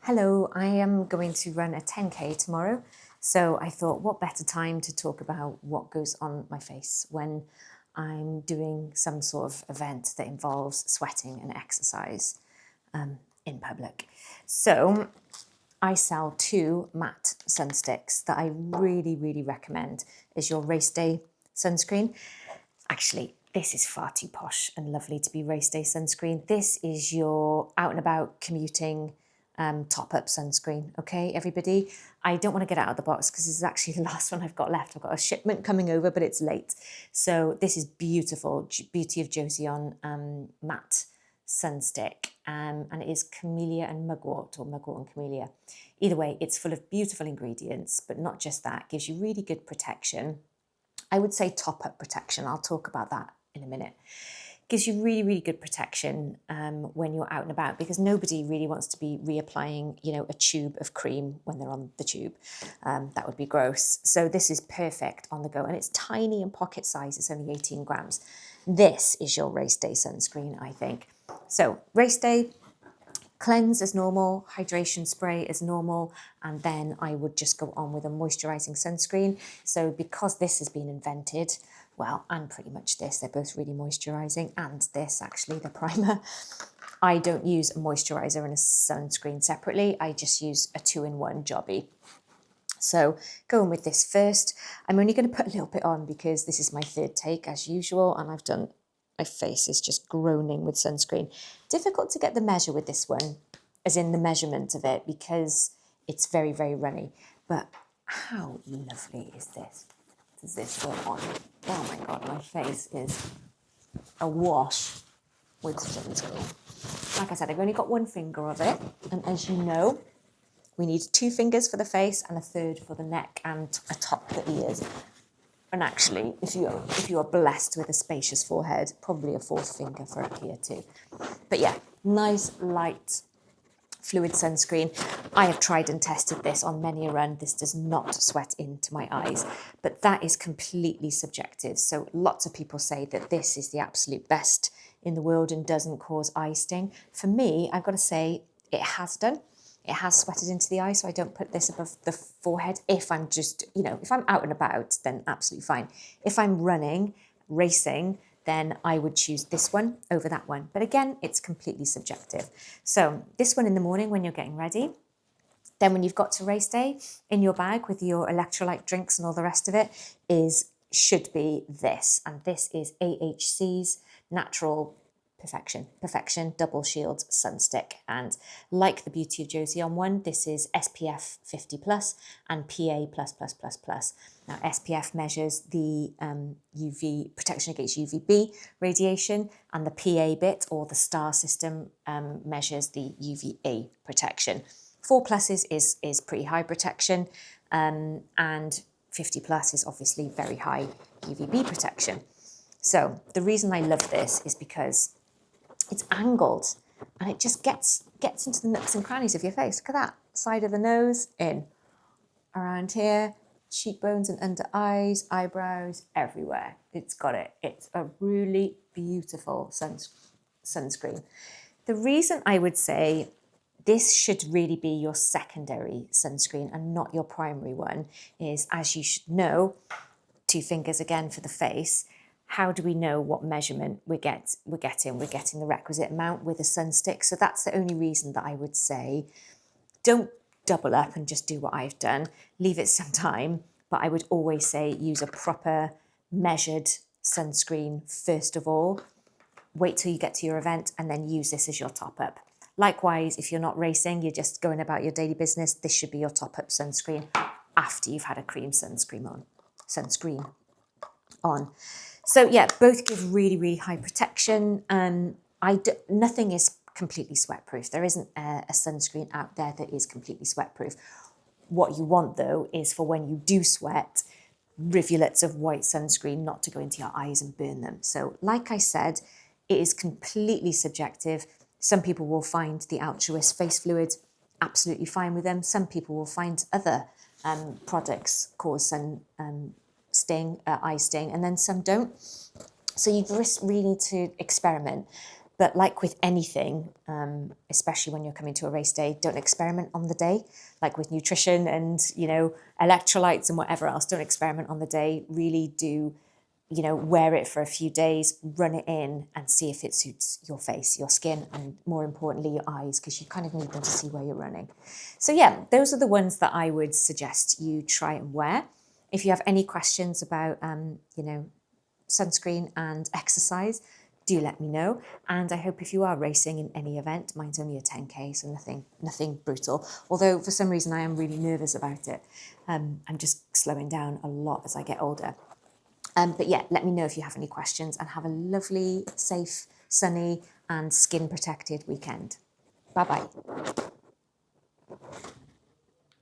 Hello, I am going to run a 10K tomorrow, so I thought what better time to talk about what goes on my face when I'm doing some sort of event that involves sweating and exercise in public. So I sell 2 matte sun sticks that I really recommend as your race day sunscreen. Actually, this is far too posh and lovely to be race day sunscreen. This is your out and about commuting top-up sunscreen, okay, everybody? I don't want to get out of the box because this is actually the last one I've got left. I've got a shipment coming over, but it's late. So this is beautiful, Beauty of Joseon matte sunstick, and it is Camellia and Mugwort, or Mugwort and Camellia. Either way, it's full of beautiful ingredients, but not just that, it gives you really good protection. I would say top-up protection. I'll talk about that in a minute. Gives you really good protection when you're out and about, because nobody really wants to be reapplying, a tube of cream when they're on the tube. That would be gross. So this is perfect on the go, and it's tiny in pocket size. It's only 18 grams. This is your race day sunscreen, I think. So race day, cleanse as normal, hydration spray as normal, and then I would just go on with a moisturising sunscreen. So because this has been invented, well, and pretty much this, they're both really moisturising, and this actually, the primer, I don't use a moisturiser and a sunscreen separately. I just use a 2-in-1 jobby. So going with this first, I'm only going to put a little bit on because this is my third take as usual, and my face is just groaning with sunscreen. Difficult to get the measure with this one, as in the measurement of it, because it's very runny. But how lovely is this? Does this go on? Oh my God, my face is awash with sunscreen. Like I said, I've only got 1 finger of it. And as you know, we need 2 fingers for the face and a 3rd for the neck and atop the ears. And actually, if you are blessed with a spacious forehead, probably a 4th finger for up here too. But yeah, nice, light, fluid sunscreen. I have tried and tested this on many a run. This does not sweat into my eyes, but that is completely subjective. So lots of people say that this is the absolute best in the world and doesn't cause eye sting. For me, I've got to say it has done. It has sweated into the eye, so I don't put this above the forehead. If I'm just, if I'm out and about, then absolutely fine. If I'm running, racing, then I would choose this one over that one. But again, it's completely subjective. So this one in the morning when you're getting ready. Then when you've got to race day, in your bag with your electrolyte drinks and all the rest of it should be this. And this is AHC's Natural Perfection Double Shield Sunstick. And like the Beauty of Joseon one, this is SPF50 plus and PA plus. Now SPF measures the UV protection against UVB radiation, and the PA bit, or the star system, measures the UVA protection. 4 pluses is pretty high protection, and 50 plus is obviously very high UVB protection. So the reason I love this is because it's angled and it just gets into the nooks and crannies of your face. Look at that, side of the nose, in, around here, cheekbones and under eyes, eyebrows, everywhere. It's got it. It's a really beautiful sunscreen. The reason I would say this should really be your secondary sunscreen and not your primary one is, as you should know, 2 fingers again for the face. How do we know what measurement we're getting? We're getting the requisite amount with a sunstick. So that's the only reason that I would say don't double up and just do what I've done. Leave it some time. But I would always say use a proper measured sunscreen first of all. Wait till you get to your event and then use this as your top up. Likewise, if you're not racing, you're just going about your daily business, this should be your top up sunscreen after you've had a cream sunscreen on. So yeah, both give really high protection. Nothing is completely sweat proof. There isn't a sunscreen out there that is completely sweat proof. What you want though is for when you do sweat, rivulets of white sunscreen not to go into your eyes and burn them. So like I said, it is completely subjective. Some people will find the Altruist face fluid absolutely fine with them. Some people will find other products cause sun eye sting, and then some don't. So you just really need to experiment. But like with anything, especially when you're coming to a race day, don't experiment on the day. Like with nutrition and, you know, electrolytes and whatever else, don't experiment on the day. Really do, you know, wear it for a few days, run it in and see if it suits your face, your skin, and more importantly, your eyes, because you kind of need them to see where you're running. So yeah, those are the ones that I would suggest you try and wear. If you have any questions about, you know, sunscreen and exercise, do let me know. And I hope if you are racing in any event, mine's only a 10K, so nothing brutal. Although for some reason I am really nervous about it. I'm just slowing down a lot as I get older. But yeah, let me know if you have any questions, and have a lovely, safe, sunny and skin protected weekend. Bye-bye.